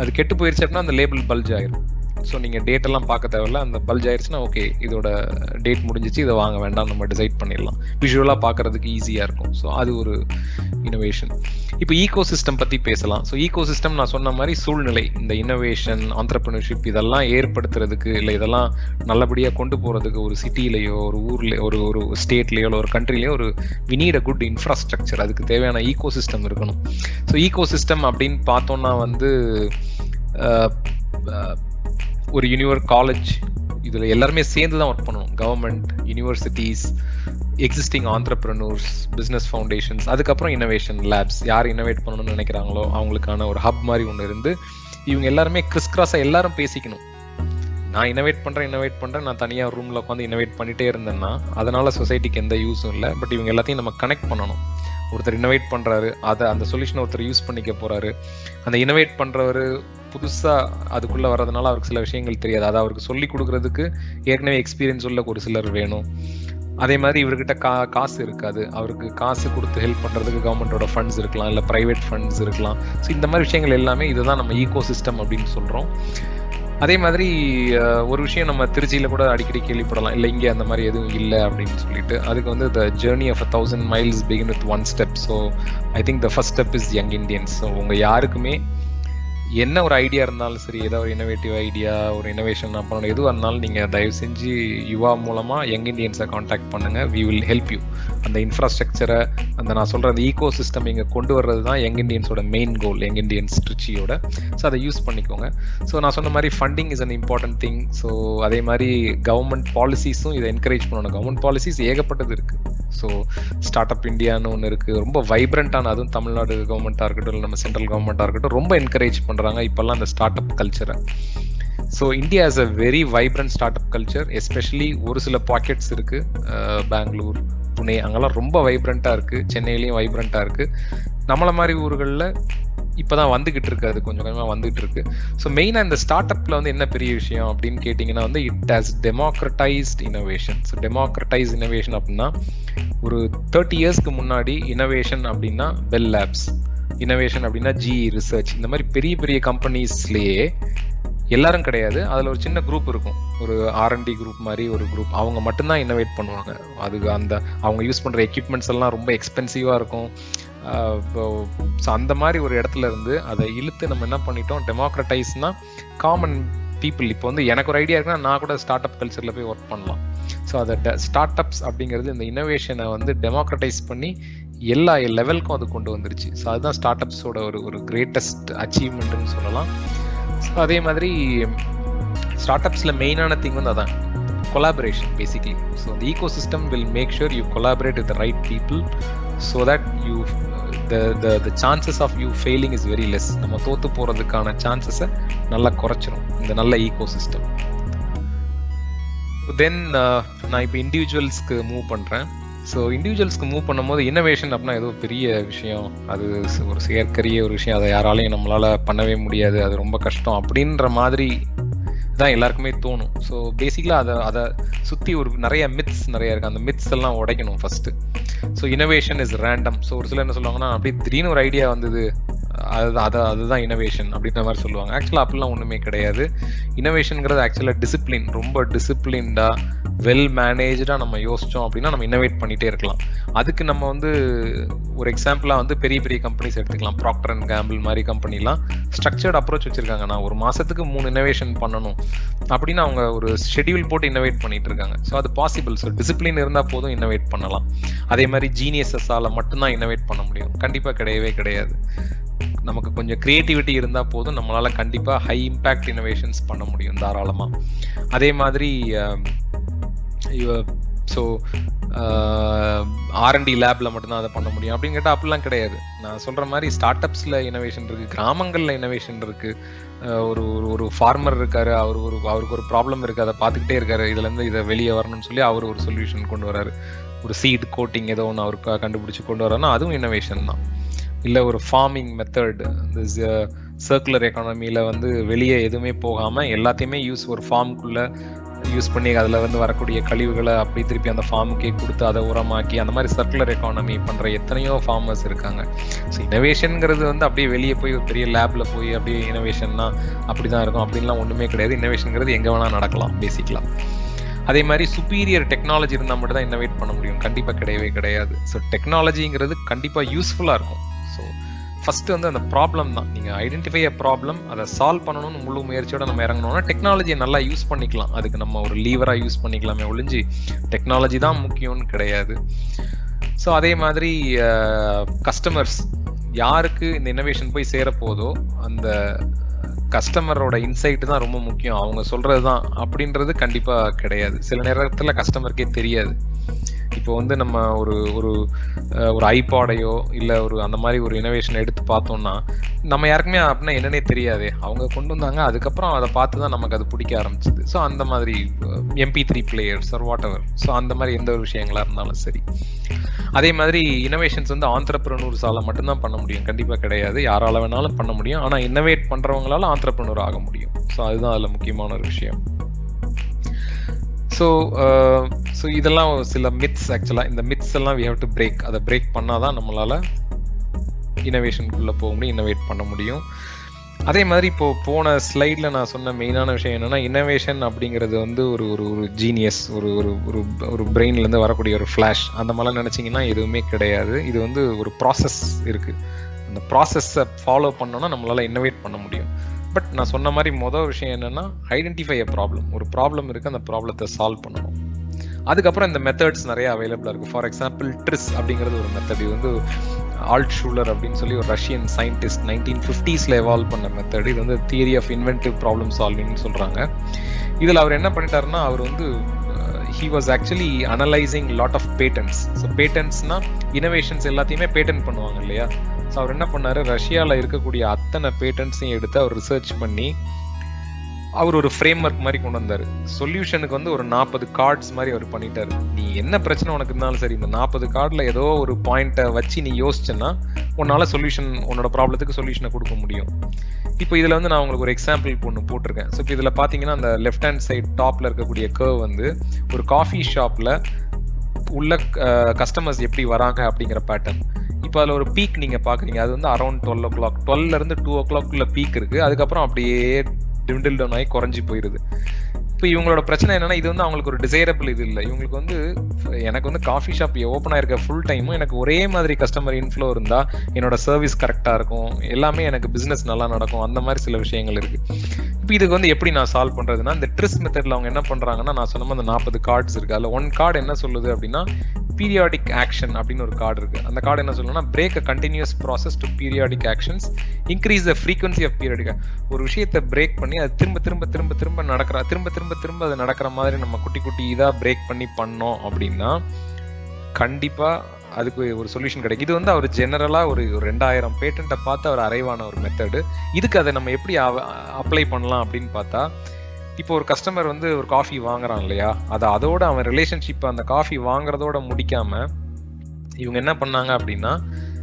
அது கெட்டு போயிருச்சு அப்படின்னா அந்த லேபிள் பல்ஜ் ஆயிரும். ஸோ நீங்கள் டேட்டெல்லாம் பார்க்க தேவையில்ல, அந்த பல்ஜ் ஆயிடுச்சுன்னா ஓகே இதோட டேட் முடிஞ்சிச்சு, இதை வாங்க வேண்டாம் நம்ம டிசைட் பண்ணிடலாம். விஷுவலாக பார்க்கறதுக்கு ஈஸியாக இருக்கும். ஸோ அது ஒரு இனோவேஷன். இப்போ ஈகோ சிஸ்டம் பற்றி பேசலாம். ஸோ ஈகோ சிஸ்டம் நான் சொன்ன மாதிரி சூழ்நிலை, இந்த இனோவேஷன், ஆண்டர்பிரினர்ஷிப் இதெல்லாம் ஏற்படுத்துறதுக்கு, இல்லை இதெல்லாம் நல்லபடியாக கொண்டு போகிறதுக்கு ஒரு சிட்டிலேயோ ஒரு ஊர்லேயோ ஒரு ஸ்டேட்லேயோ இல்லை ஒரு கண்ட்ரிலேயோ we need a good infrastructure. அதுக்கு தேவையான ஈகோ சிஸ்டம் இருக்கணும். ஸோ ஈகோ சிஸ்டம் அப்படின்னு பார்த்தோன்னா வந்து ஒரு காலேஜ், இதில் எல்லாருமே சேர்ந்து தான் ஒர்க் பண்ணணும். Government, universities, existing entrepreneurs, business foundations, அதுக்கப்புறம் இனோவேஷன் லேப்ஸ். யார் இனோவேட் பண்ணணும்னு நினைக்கிறாங்களோ அவங்களுக்கான ஒரு ஹப் மாதிரி ஒன்று இருந்து இவங்க எல்லாருமே கிறிஸ்கிராஸாக எல்லாரும் பேசிக்கணும். நான் இனோவேட் பண்ணுறேன், நான் தனியாக ரூமில் உட்காந்து இனோவேட் பண்ணிகிட்டே இருந்தேன்னா அதனால சொசைட்டிக்கு எந்த யூஸும் இல்லை. பட் இவங்க எல்லாத்தையும் நம்ம கனெக்ட் பண்ணணும். ஒருத்தர் இனோவேட் பண்ணுறாரு, அந்த சொல்யூஷனை ஒருத்தர் யூஸ் பண்ணிக்க போகிறாரு. அந்த இனோவேட் பண்ணுறவர் புதுசாக அதுக்குள்ளே வர்றதுனால அவருக்கு சில விஷயங்கள் தெரியாது. அதை அவருக்கு சொல்லி கொடுக்குறதுக்கு ஏற்கனவே எக்ஸ்பீரியன்ஸ் உள்ள ஒரு சிலர் வேணும். அதே மாதிரி இவர்கிட்ட காசு இருக்காது, அவருக்கு காசு கொடுத்து ஹெல்ப் பண்ணுறதுக்கு கவர்மெண்ட்டோட ஃபண்ட்ஸ் இருக்கலாம், இல்லை ப்ரைவேட் ஃபண்ட்ஸ் இருக்கலாம். ஸோ இந்த மாதிரி விஷயங்கள் எல்லாமே இதுதான் நம்ம ஈகோ சிஸ்டம் அப்படின்னு சொல்கிறோம். அதே மாதிரி ஒரு விஷயம் நம்ம திருச்சியில் கூட அடிக்கடி கேள்விப்படலாம், இல்லை இங்கே அந்த மாதிரி எதுவும் இல்லை அப்படின்னு சொல்லிட்டு. அதுக்கு வந்து the journey of 1000 miles begin with 1 step. So I think the first step is young Indians. ஸோ உங்கள் யாருக்குமே என்ன ஒரு ஐடியா இருந்தாலும் சரி, ஏதாவது ஒரு இனோவேட்டிவ் ஐடியா, ஒரு இனோவேஷன் பண்ணணும், எதுவாக இருந்தாலும் நீங்கள் தயவு செஞ்சு யுவா மூலமாக யங் இண்டியன்ஸை காண்டாக்ட் பண்ணுங்கள். We will help you. அந்த இன்ஃப்ராஸ்ட்ரக்சரை, அந்த நான் சொல்கிற அந்த ஈகோ சிஸ்டம் இங்கே கொண்டு வர்றது தான் யங் இண்டியன்ஸோட மெயின் கோல், யங் இண்டியன்ஸ் ட்ரிச்சியோட. ஸோ அதை யூஸ் பண்ணிக்கோங்க. ஸோ நான் சொன்ன மாதிரி funding is an important thing. So அதே மாதிரி கவர்மெண்ட் பாலிசிஸும் இதை என்கரேஜ் பண்ணணும். கவர்மெண்ட் பாலிசிஸ் ஏகப்பட்டது இருக்குது. ஸோ ஸ்டார்ட் அப் இந்தியான்னு ஒன்று இருக்குது, ரொம்ப வைப்ரண்ட்டான, அதுவும் தமிழ்நாடு கவர்மெண்ட்டாக இருக்கட்டும், இல்லை நம்ம சென்ட்ரல் கவர்மெண்ட்டாக இருக்கட்டும், ரொம்ப என்கரேஜ் பண்ணுறாங்க இப்போல்லாம் அந்த ஸ்டார்ட் அப் கல்ச்சரை. So India is a very vibrant start up culture. Especially ஒரு சில பாக்கெட்ஸ் இருக்குது, பெங்களூர், புனே, அங்கெல்லாம் ரொம்ப வைப்ரண்ட்டாக இருக்குது. சென்னையிலையும் வைப்ரண்ட்டாக இருக்குது. நம்மளை மாதிரி ஊர்களில் இப்போ தான் வந்துக்கிட்டு இருக்கு, அது கொஞ்சம் கொஞ்சமாக வந்துகிட்டு இருக்கு. ஸோ மெயினாக இந்த ஸ்டார்ட் அப்பில் வந்து என்ன பெரிய விஷயம் அப்படின்னு கேட்டிங்கன்னா வந்து it has democratised innovation. So democratise innovation அப்படின்னா, ஒரு 30 yearsக்கு முன்னாடி இனோவேஷன் அப்படின்னா பெல் லேப்ஸ், இனோவேஷன் அப்படின்னா GE ரிசர்ச், இந்த மாதிரி பெரிய பெரிய கம்பெனிஸ்லேயே எல்லாரும் கிடையாது, அதில் ஒரு சின்ன குரூப் இருக்கும், ஒரு R&D குரூப் மாதிரி ஒரு குரூப், அவங்க மட்டும்தான் இனோவேட் பண்ணுவாங்க. அதுக்கு அவங்க யூஸ் பண்ணுற எக்யூப்மெண்ட்ஸ் எல்லாம் ரொம்ப எக்ஸ்பென்சிவாக இருக்கும். ஸோ அந்த மாதிரி ஒரு இடத்துல இருந்து அதை இழுத்து நம்ம என்ன பண்ணிட்டோம், டெமோக்ரட்டைஸ்னா காமன் பீப்புள். இப்போ வந்து எனக்கு ஒரு ஐடியா இருக்குன்னா நான் கூட ஸ்டார்ட் அப் கல்ச்சரில் போய் ஒர்க் பண்ணலாம். ஸோ அதை ஸ்டார்ட் அப்ஸ் அப்படிங்கிறது இந்த இனோவேஷனை வந்து டெமோக்ரட்டைஸ் பண்ணி எல்லா லெவலுக்கும் அது கொண்டு வந்துருச்சு. ஸோ அதுதான் ஸ்டார்ட் அப்ஸோட ஒரு கிரேட்டஸ்ட் அச்சீவ்மெண்ட்னு சொல்லலாம். ஸோ அதே மாதிரி ஸ்டார்ட் அப்ஸில் மெயினான திங் வந்து அதான் collaboration basically. So the ecosystem will make sure you collaborate with the right people so that you the chances of you failing is very less. நம்ம தோத்து போறதுக்கான சான்சஸை நல்லா குறைச்சிரும் இந்த நல்ல ecosystem. Then நான் இப்போ இண்டிவிஜுவல்ஸ்க்கு மூவ் பண்ணுறேன். ஸோ இண்டிவிஜுவல்ஸ்க்கு மூவ் பண்ணும்போது இன்னோவேஷன் அப்படின்னா ஏதோ பெரிய விஷயம், அது ஒரு செயற்கரிய ஒரு விஷயம், அதை யாராலையும் நம்மளால் பண்ணவே முடியாது, அது ரொம்ப கஷ்டம் அப்படின்ற மாதிரி தான் எல்லாருக்குமே தோணும். ஸோ பேசிக்கலாக அதை சுற்றி நிறைய மித்ஸ் நிறைய இருக்குது. அந்த மித்ஸ் எல்லாம் உடைக்கணும் first. So innovation is random. So ஒரு சிலர் என்ன சொல்லுவாங்கன்னா, அப்படியே திடீர்னு ஒரு ஐடியா வந்தது, அதுதான் இனோவேஷன் அப்படின்ற மாதிரி சொல்லுவாங்க. ஆக்சுவலாக அப்படிலாம் ஒன்றுமே கிடையாது. இனோவேஷனுங்கிறது ஆக்சுவலாக டிசிப்ளின், ரொம்ப டிசிப்ளின்டாக வெல் மேனேஜாக நம்ம யோசித்தோம் அப்படின்னா நம்ம இன்னோவேட் பண்ணிகிட்டே இருக்கலாம். அதுக்கு நம்ம வந்து ஒரு எக்ஸாம்பிளாக வந்து பெரிய பெரிய கம்பெனிஸ் எடுத்துக்கலாம். ப்ராக்டர் அண்ட் கேம்பிள் மாதிரி கம்பெனிலாம் ஸ்ட்ரக்சர்ட் அப்ரோச் வச்சுருக்காங்க. நான் ஒரு மாதத்துக்கு 3 இன்னோவேஷன் பண்ணணும் அப்படின்னு அவங்க ஒரு ஷெட்யூல் போட்டு இன்னோவேட் பண்ணிட்டு இருக்காங்க. ஸோ அது பாசிபிள். ஸோ டிசிப்ளின் இருந்தால் போதும் இன்னோவேட் பண்ணலாம். அதே மாதிரி ஜீனியஸஸால் மட்டும்தான் இன்னோவேட் பண்ண முடியும்? கண்டிப்பாக கிடையவே கிடையாது. நமக்கு கொஞ்சம் கிரியேட்டிவிட்டி இருந்தால் போதும், நம்மளால கண்டிப்பாக ஹை இம்பேக்ட் இன்னோவேஷன்ஸ் பண்ண முடியும் தாராளமாக. அதே மாதிரி ஸோ R&D லேப்ல மட்டும்தான் அதை பண்ண முடியும் அப்படின்னு கேட்டால் அப்படிலாம் கிடையாது. நான் சொல்ற மாதிரி ஸ்டார்ட் அப்ஸ்ல இன்னோவேஷன் இருக்கு, கிராமங்கள்ல இன்னோவேஷன் இருக்கு. ஒரு ஃபார்மர் இருக்காரு, அவருக்கு ஒரு ப்ராப்ளம் இருக்கு, அதை பார்த்துக்கிட்டே இருக்காரு, இதுல இருந்து இதை வெளியே வரணும்னு சொல்லி அவர் ஒரு சொல்யூஷன் கொண்டு வராரு. ஒரு சீட் கோட்டிங் ஏதோ ஒன்று அவருக்கு கண்டுபிடிச்சு கொண்டு வராருன்னா அதுவும் இன்னோவேஷன் தான். இல்லை ஒரு ஃபார்மிங் மெத்தட், இந்த சர்க்குலர் எக்கானமியில் வந்து வெளியே எதுவுமே போகாமல் எல்லாத்தையுமே ஒரு ஃபார்முக்குள்ளே யூஸ் பண்ணி அதில் வந்து வரக்கூடிய கழிவுகளை அப்படி திருப்பி அந்த ஃபார்முக்கே கொடுத்து அதை உரமாக்கி அந்த மாதிரி சர்க்குலர் எக்கானமி பண்ணுற எத்தனையோ ஃபார்மர்ஸ் இருக்காங்க. ஸோ இன்னோவேஷனுங்கிறது வந்து அப்படியே வெளியே போய் ஒரு பெரிய லேபில் போய் அப்படியே இன்னோவேஷன்னா அப்படி தான் இருக்கும் அப்படின்லாம் ஒன்றுமே கிடையாது. இன்னோவேஷனுங்கிறது எங்கே வேணால் நடக்கலாம் பேசிக்கலாம். அதே மாதிரி சுப்பீரியர் டெக்னாலஜி இருந்தால் மட்டும் தான் இன்னோவேட் பண்ண முடியும்? கண்டிப்பாக கிடையவே கிடையாது. ஸோ டெக்னாலஜிங்கிறது கண்டிப்பாக யூஸ்ஃபுல்லாக இருக்கும். ஸோ ஃபர்ஸ்ட் வந்து அந்த ப்ராப்ளம் தான். நீங்கள் ஐடென்டிஃபை அ ப்ராப்ளம், அதை சால்வ் பண்ணணும்னு முழு முயற்சியோட நம்ம இறங்கணும்னா டெக்னாலஜியை நல்லா யூஸ் பண்ணிக்கலாம். அதுக்கு நம்ம ஒரு லீவராக யூஸ் பண்ணிக்கலாமே ஒழிஞ்சு டெக்னாலஜி தான் முக்கியம்னு கிடையாது. ஸோ அதே மாதிரி கஸ்டமர்ஸ் யாருக்கு இந்த இன்னோவேஷன் போய் சேரப்போதோ அந்த கஸ்டமரோட இன்சைட் தான் ரொம்ப முக்கியம். அவங்க சொல்றது தான் அப்படின்றது கண்டிப்பா கிடையாது. சில நேரத்துல கஸ்டமருக்கே தெரியாது. இப்போ வந்து நம்ம ஒரு ஐபாடையோ இல்லை அந்த மாதிரி ஒரு இன்னோவேஷன் எடுத்து பார்த்தோம்னா நம்ம யாருக்குமே அப்படின்னா என்னன்னே தெரியாதே. அவங்க கொண்டு வந்தாங்க, அதுக்கப்புறம் அதை பார்த்து தான் நமக்கு அது பிடிக்க ஆரம்பிச்சுது. ஸோ அந்த மாதிரி MP3 players R what ever. So அந்த மாதிரி எந்த ஒரு விஷயங்களா இருந்தாலும் சரி. அதே மாதிரி இன்னோவேஷன்ஸ் வந்து ஆண்டர்பிரனூர்ஸால மட்டும்தான் பண்ண முடியும்? கண்டிப்பாக கிடையாது. யாரால வேணாலும் பண்ண முடியும். ஆனால் இன்னோவேட் பண்றவங்களால ஆண்டர்பிரனர் ஆக முடியும். ஸோ அதுதான் அதில் முக்கியமான ஒரு விஷயம். ஸோ இதெல்லாம் சில மித்ஸ். ஆக்சுவலாக இந்த மித்ஸ் எல்லாம் we have to break. அதை பிரேக் பண்ணாதான் நம்மளால இன்னோவேஷனுக்குள்ளே போக முடியும், இன்னோவேட் பண்ண முடியும். அதே மாதிரி இப்போ போன ஸ்லைடில் நான் சொன்ன மெயினான விஷயம் என்னன்னா, இன்னோவேஷன் அப்படிங்கிறது வந்து ஒரு ஜீனியஸ், ஒரு பிரெயின்லேருந்து வரக்கூடிய ஒரு ஃப்ளாஷ் அந்த மாதிரிலாம் நினச்சிங்கன்னா எதுவுமே கிடையாது. இது வந்து ஒரு ப்ராசஸ் இருக்குது. அந்த ப்ராசஸை ஃபாலோ பண்ணோன்னா நம்மளால இன்னோவேட் பண்ண முடியும். பட் நான் சொன்ன மாதிரி மொதல் விஷயம் என்னன்னா, ஐடென்டிஃபை அ ப்ராப்ளம். ஒரு ப்ராப்ளம் இருக்குது, அந்த ப்ராப்ளத்தை சால்வ் பண்ணணும். அதுக்கப்புறம் இந்த மெத்தட்ஸ் நிறைய அவைலபிளாக இருக்குது. ஃபார் எக்ஸாம்பிள் ட்ரிஸ் அப்படிங்கிறது ஒரு மெத்தட். இது வந்து ஆல்ட்ஷூலர் அப்படின்னு சொல்லி ஒரு ரஷ்யன் சயின்டிஸ்ட் 1950s எவால்வ் பண்ண மெத்தட். இது வந்து தியரி ஆஃப் இன்வென்டிவ் ப்ராப்ளம் சால்விங்னு சொல்கிறாங்க. இதில் அவர் என்ன பண்ணிட்டாருன்னா, அவர் வந்து he was actually analyzing lot of patents. So பேட்டன்ட்ஸ்னா இனோவேஷன்ஸ் எல்லாத்தையுமே பேட்டன்ட் பண்ணுவாங்க இல்லையா? ஸோ அவர் என்ன பண்ணாரு, ரஷ்யாவில் இருக்கக்கூடிய அத்தனை பேட்டன்ட்ஸையும் எடுத்து அவர் ரிசர்ச் பண்ணி அவர் ஒரு ஃப்ரேம் ஒர்க் மாதிரி கொண்டு வந்தார். சொல்யூஷனுக்கு வந்து ஒரு 40 கார்ட்ஸ் மாதிரி அவர் பண்ணிட்டாரு. நீ என்ன பிரச்சனை உனக்கு இருந்தாலும் சரி, இந்த 40 கார்டில் ஏதோ ஒரு பாயிண்ட்டை வச்சு நீ யோசிச்சேன்னா உன்னால சொல்யூஷன், உன்னோட ப்ராப்ளத்துக்கு சொல்யூஷனை கொடுக்க முடியும். இப்போ இதில் வந்து நான் உங்களுக்கு ஒரு எக்ஸாம்பிள் ஒன்று போட்டிருக்கேன். ஸோ இப்போ இதில் பார்த்தீங்கன்னா அந்த லெஃப்ட் ஹேண்ட் சைட் டாப்பில் இருக்கக்கூடிய கர்வ் வந்து ஒரு காஃபி ஷாப்பில் உள்ள கஸ்டமர்ஸ் எப்படி வராங்க அப்படிங்கிற பேட்டர்ன். இப்போ அதில் ஒரு பீக் நீங்கள் பார்க்குறீங்க, அது வந்து அரௌண்ட் 12 o'clock, 12லேருந்து 2 o'clock பீக் இருக்குது. அதுக்கப்புறம் அப்படியே டிமிண்டில் டவுன் ஆகி குறைஞ்சி போயிடுது. இப்போ இவங்களோட பிரச்சனை என்னன்னா, இது வந்து அவங்களுக்கு ஒரு டிசைரபிள் இது இல்லை. இவங்களுக்கு வந்து எனக்கு வந்து காஃபி ஷாப் ஓப்பன் ஆயிருக்க ஃபுல் டைமும் எனக்கு ஒரே மாதிரி கஸ்டமர் இன்ஃப்ளோ இருந்தால் என்னோட சர்வீஸ் கரெக்டாக இருக்கும், எல்லாமே எனக்கு பிஸ்னஸ் நல்லா நடக்கும், அந்த மாதிரி சில விஷயங்கள் இருக்கு. இப்போ இதுக்கு வந்து எப்படி நான் சால்வ் பண்றதுன்னா, இந்த ட்ரிஸ் மெத்தட்ல அவங்க என்ன பண்றாங்கன்னா, நான் சொன்ன அந்த 40 கார்ட்ஸ் இருக்கு. அதில் 1 கார்டு என்ன சொல்லுது அப்படின்னா, பீரியாடிக் ஆக்ஷன் அப்படின்னு ஒரு கார்டு இருக்கு. அந்த கார்டு என்ன சொல்லுன்னா, break a continuous process to periodic actions, increase the frequency of periodic. ஒரு விஷயத்தை பிரேக் பண்ணி அது திரும்ப திரும்ப திரும்ப திரும்ப நடக்கிற திரும்ப அது நடக்கிற மாதிரி நம்ம குட்டி குட்டி இதாக பிரேக் பண்ணி பண்ணோம் அப்படின்னா கண்டிப்பா அதுக்கு ஒரு சொல்யூஷன் கிடைக்கும். இது வந்து அவர் ஜெனரலா ஒரு 2000 பேட்டன்ட்டை பார்த்து அவர் அரைவான ஒரு மெத்தடு. இதுக்கு அதை நம்ம எப்படி அப்ளை பண்ணலாம் அப்படின்னு பார்த்தா, இப்போ ஒரு கஸ்டமர் வந்து ஒரு காஃபி வாங்குறான் இல்லையா, அதோட அவன் ரிலேஷன்ஷிப் அந்த காஃபி வாங்குறதோட முடிக்காம இவங்க என்ன பண்ணாங்க அப்படின்னா,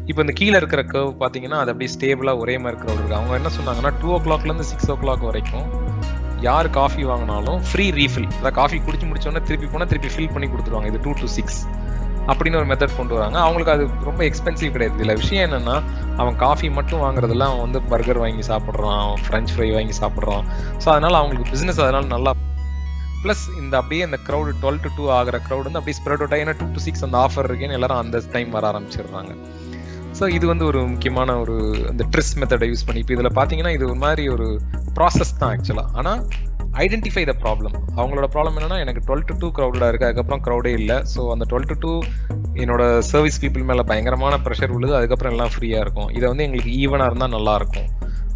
இப்போ இந்த கீழே இருக்கிற கர்வ் பார்த்தீங்கன்னா அது அப்படியே ஸ்டேபிளாக ஒரே மாதிரி இருக்கிற இருக்கு. அவங்க என்ன சொன்னாங்கன்னா, 2 o'clockலேருந்து 6 o'clock வரைக்கும் யார் காஃபி வாங்கினாலும் ஃப்ரீ ரீஃபில், அதாவது காஃபி குடிச்சு முடிச்சோடனே திருப்பி போனால் திருப்பி ஃபில் பண்ணி கொடுத்துருவாங்க. இது 2 to 6 அப்படின்னு ஒரு மெத்தட் கொண்டு வராங்க. அவங்களுக்கு அது ரொம்ப எக்ஸ்பென்சிவ் கிடையாது. இதில் விஷயம் என்னன்னா, அவன் காஃபி மட்டும் வாங்குறதுல அவன் வந்து பர்கர் வாங்கி சாப்பிட்றான், ஃப்ரெஞ்ச் ஃப்ரை வாங்கி சாப்பிட்றான். ஸோ அதனால அவங்களுக்கு பிஸ்னஸ் அதனால நல்லா ப்ளஸ் இந்த அப்படியே அந்த க்ரௌடு 12 to 2 ஆகிற க்ரௌட் வந்து அப்படியே ஸ்ப்ரெட் அவுட் ஆகி, ஏன்னா 2 to 6 அந்த ஆஃபர் இருக்குன்னு எல்லாரும் அந்த டைம் வர ஆரம்பிச்சிடுறாங்க. ஸோ இது வந்து ஒரு முக்கியமான ஒரு இந்த ட்ரிஸ் மெத்தடை யூஸ் பண்ணி, இப்போ இதில் பார்த்தீங்கன்னா இது ஒரு மாதிரி ஒரு ப்ராசஸ் தான் ஆக்சுவலாக. ஆனால் ஐடென்டிஃபை த ப்ராப்ளம். அவங்களோட ப்ராப்ளம் என்னன்னா, எனக்கு 12 to 2 க்ரௌடாக இருக்குது, அதுக்கப்புறம் க்ரௌடே இல்லை. ஸோ அந்த 12 to 2 என்னோட சர்வீஸ் பீப்புள் மேலே பயங்கரமான ப்ரெஷர் உள்ளது, அதுக்கப்புறம் எல்லாம் ஃப்ரீயாக இருக்கும். இதை வந்து எங்களுக்கு ஈவனாக இருந்தால் நல்லாயிருக்கும்.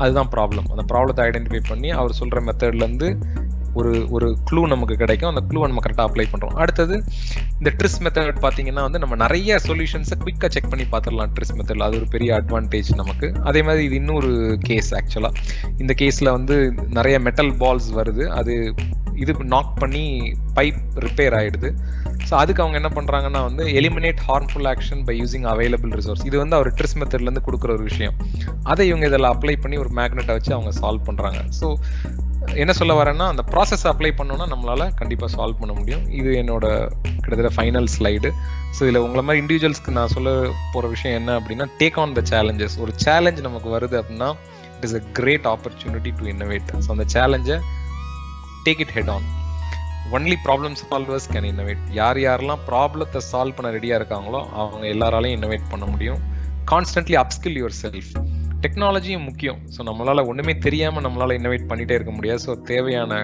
அதுதான் ப்ராப்ளம். அந்த ப்ராப்ளத்தை ஐடென்டிஃபை பண்ணி அவர் சொல்கிற மெத்தட்லேருந்து ஒரு க்ளூ நமக்கு கிடைக்கும். அந்த க்ளூவை நம்ம கரெக்டாக அப்ளை பண்ணுறோம். அடுத்தது இந்த ட்ரிஸ் மெத்தட் பார்த்தீங்கன்னா வந்து நம்ம நிறைய சொல்யூஷன்ஸை குயிக்காக செக் பண்ணி பார்த்துடலாம் ட்ரிஸ் மெத்தடில். அது ஒரு பெரிய அட்வான்டேஜ் நமக்கு. அதே மாதிரி இது இன்னொரு கேஸ் ஆக்சுவலாக. இந்த கேஸில் வந்து நிறைய மெட்டல் பால்ஸ் வருது, அது இது நாக் பண்ணி பைப் ரிப்பேர் ஆகிடுது. ஸோ அதுக்கு அவங்க என்ன பண்ணுறாங்கன்னா வந்து eliminate harmful action by using available resource. இது வந்து அவர் ட்ரிஸ் மெத்தட்லேருந்து கொடுக்குற ஒரு விஷயம். அதை இவங்க இதில் அப்ளை பண்ணி ஒரு மேக்னெட்டை வச்சு அவங்க சால்வ் பண்ணுறாங்க. ஸோ என்ன சொல்ல வரேன்னா, அந்த ப்ராசஸ் அப்ளை பண்ணோன்னா நம்மளால கண்டிப்பாக சால்வ் பண்ண முடியும். இது என்னோட கிட்டத்தட்ட ஃபைனல் ஸ்லைடு. ஸோ இதில் உங்களை மாதிரி இண்டிவிஜுவல்ஸ்க்கு நான் சொல்ல போகிற விஷயம் என்ன அப்படின்னா, டேக் ஆன் த சேலஞ்சஸ். ஒரு சேலஞ்ச் நமக்கு வருது அப்படின்னா it is a great opportunity to innovate. So அந்த சேலஞ்சை take it head on. Only problem solvers can innovate. யாரெல்லாம் ப்ராப்ளத்தை சால்வ் பண்ண ரெடியாக இருக்காங்களோ அவங்க எல்லாராலையும் இன்னோவேட் பண்ண முடியும். Constantly upskill yourself. டெக்னாலஜியும் முக்கியம். ஸோ நம்மளால் ஒன்றுமே தெரியாமல் நம்மளால் இன்னோவேட் பண்ணிகிட்டே இருக்க முடியாது. ஸோ தேவையான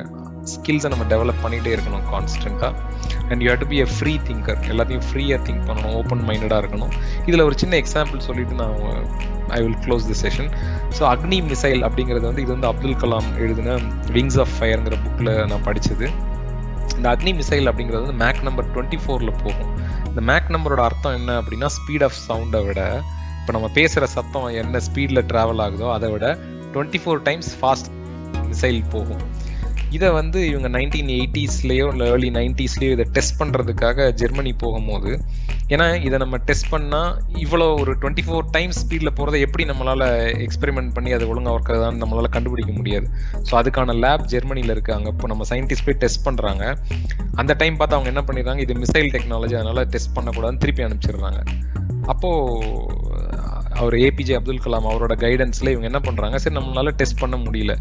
ஸ்கில்ஸை நம்ம டெவலப் பண்ணிகிட்டே இருக்கணும் கான்ஸ்டண்ட்டாக. And you have to be a free thinker. எல்லாத்தையும் ஃப்ரீயாக திங்க் பண்ணணும், ஓப்பன் மைண்டடாக இருக்கணும். இதில் ஒரு சின்ன எக்ஸாம்பிள் சொல்லிட்டு நான் I will close the session. So Agni missile அப்படிங்கிறது வந்து இது வந்து அப்துல் கலாம் எழுதின விங்ஸ் ஆஃப் ஃபயர்ங்கிற புக்கில் நான் படித்தது. இந்த அக்னி மிசைல் அப்படிங்கிறது வந்து மேக் நம்பர் 24 போகும். இந்த மேக் நம்பரோட அர்த்தம் என்ன அப்படின்னா, ஸ்பீட் ஆஃப் சவுண்டை விட இப்போ நம்ம பேசுகிற சத்தம் என்ன ஸ்பீடில் ட்ராவல் ஆகுதோ அதை விட 24 times ஃபாஸ்ட் மிசைல் போகும். இதை வந்து இவங்க 1980ஸ்லேயோ இல்லை ஏர்லி 90ஸ்லேயோ இதை டெஸ்ட் பண்ணுறதுக்காக ஜெர்மனி போகும்போது, ஏன்னா இதை நம்ம டெஸ்ட் பண்ணால் இவ்வளோ ஒரு 24 times ஸ்பீடில் போகிறத எப்படி நம்மளால் எக்ஸ்பெரிமெண்ட் பண்ணி அது ஒழுங்காக ஒர்க் ஆகுதான்னு நம்மளால் கண்டுபிடிக்க முடியாது. ஸோ அதுக்கான லேப் ஜெர்மனியில் இருக்குது. அங்கே இப்போ நம்ம சயின்டிஸ்ட் போய் டெஸ்ட் பண்ணுறாங்க. அந்த டைம் பார்த்து அவங்க என்ன பண்ணிடுறாங்க, இது மிசைல் டெக்னாலஜி, அதனால் டெஸ்ட் பண்ணக்கூடாதுன்னு திருப்பி அனுப்பிச்சிடுறாங்க. அப்போது அவர் ஏபிஜே அப்துல் கலாம் அவரோட கைடன்ஸில் இவங்க என்ன பண்ணுறாங்க, சரி நம்மளால டெஸ்ட் பண்ண முடியல,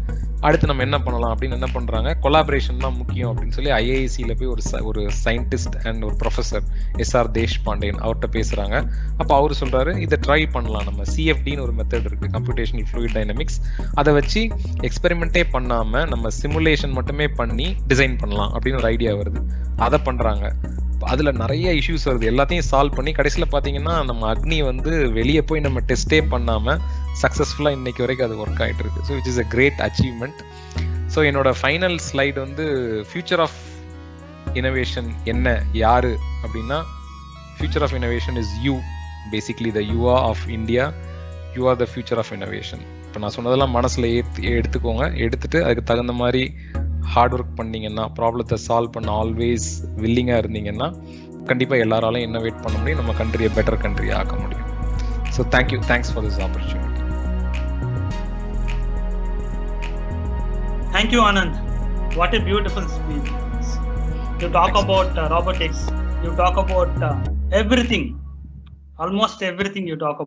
அடுத்து நம்ம என்ன பண்ணலாம் அப்படின்னு என்ன பண்ணுறாங்க, கொலாபரேஷன் தான் முக்கியம் அப்படின்னு சொல்லி ஐஐசியில் போய் ஒரு சயின்டிஸ்ட் அண்ட் ஒரு ப்ரொஃபஸர் SR தேஷ்பாண்டேன் அவர்கிட்ட பேசுகிறாங்க. அப்போ அவர் சொல்கிறாரு, இதை ட்ரை பண்ணலாம், நம்ம CFDன்னு ஒரு மெத்தட் இருக்குது, கம்ப்யூட்டேஷனல் ஃப்ளூயிட் டைனமிக்ஸ். அதை வச்சு எக்ஸ்பெரிமெண்ட்டே பண்ணாமல் நம்ம சிமுலேஷன் மட்டுமே பண்ணி டிசைன் பண்ணலாம் அப்படின்னு ஒரு ஐடியா வருது. அதை பண்ணுறாங்க. அதில் நிறைய இஷ்யூஸ் வருது, எல்லாத்தையும் சால்வ் பண்ணி கடைசியில் பார்த்தீங்கன்னா நம்ம அக்னி வந்து வெளியே போய் நம்ம டெஸ்ட்டே பண்ணாமல் சக்ஸஸ்ஃபுல்லாக இன்னைக்கு வரைக்கும் அது ஒர்க் ஆகிட்டு இருக்கு. So which is a great achievement. So என்னோட ஃபைனல் ஸ்லைடு வந்து ஃபியூச்சர் ஆஃப் இனோவேஷன் என்ன யாரு அப்படின்னா, future of innovation is you. Basically the youth of India, you are the future of innovation. இப்போ நான் சொன்னதெல்லாம் மனசில் எடுத்துக்கோங்க. எடுத்துட்டு அதுக்கு தகுந்த மாதிரி ஹார்ட் ஒர்க் பண்ணீங்கன்னா, ப்ராப்ளத்தை சால்வ் பண்ண ஆல்வேஸ் வில்லிங்காக இருந்தீங்கன்னா கண்டிப்பாக எல்லாராலையும் இன்னோவேட் பண்ண முடியும், நம்ம கண்ட்ரியை பெட்டர் கண்ட்ரியை ஆக்க முடியும். So thank you, thanks for this opportunity. Thank you, Anand. What a beautiful speech. You talk about robotics, you talk about everything, almost everything you talk about.